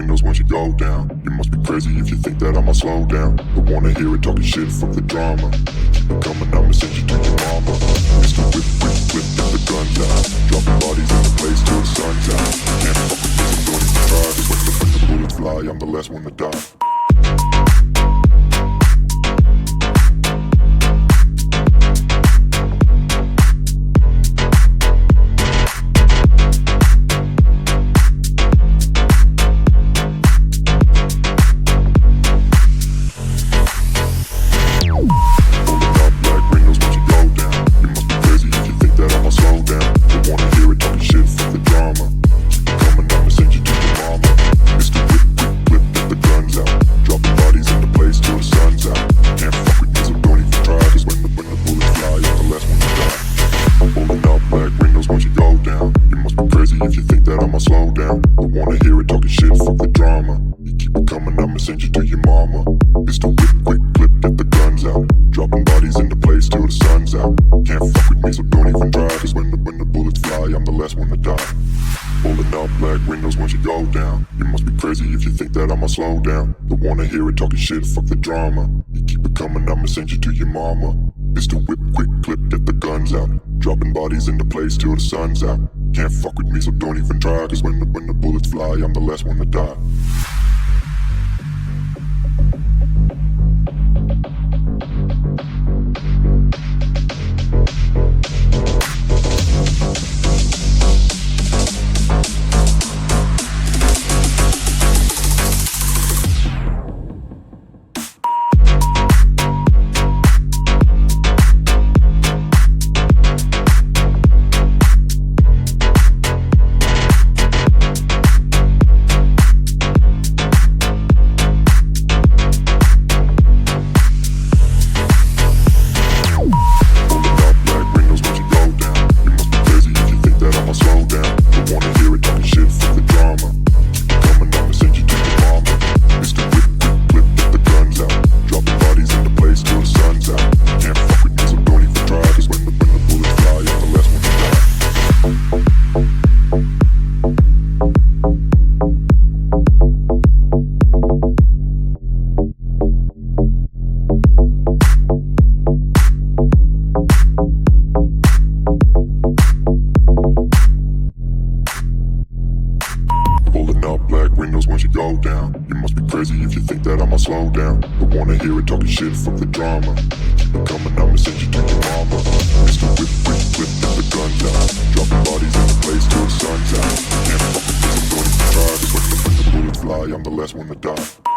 windows once you go down. You must be crazy if you think that I'ma slow down. Don't wanna hear it talking shit, fuck the drama. Keep it coming, I'ma send you to your mama. Mr. Whip, whip, whip, get the guns out. Dropping bodies in the place till the sun's out. Can't fuck with this, I'm going to try. Cause when the bullets fly, I'm the last one to die. If you think that I'ma slow down, don't wanna hear it talking shit, fuck the drama. You keep it coming, I'ma send you to your mama. Pistol whip, quick clip, get the guns out. Dropping bodies into place till the sun's out. Can't fuck with me, so don't even try. Cause when the bullets fly, I'm the last one to die. Pulling up black windows once you go down. You must be crazy if you think that I'ma slow down. Don't wanna hear it talking shit, fuck the drama. You keep it coming, I'ma send you to your mama. Pistol whip, quick clip, get the guns out. Dropping bodies into place till the sun's out. Can't fuck with me, so don't even try. Cause when the bullets fly, I'm the last one to die. Windows once you go down. You must be crazy if you think that I'ma slow down. Don't wanna hear it talking shit, fuck the drama. Keep it coming, I'ma send you to your mama. Mr. Whip, whip, whip, get the guns out. Dropping bodies in the place till the sun's out. Can't fuck with this, I'm going to try. Cause when the bullets fly, I'm the last one to die.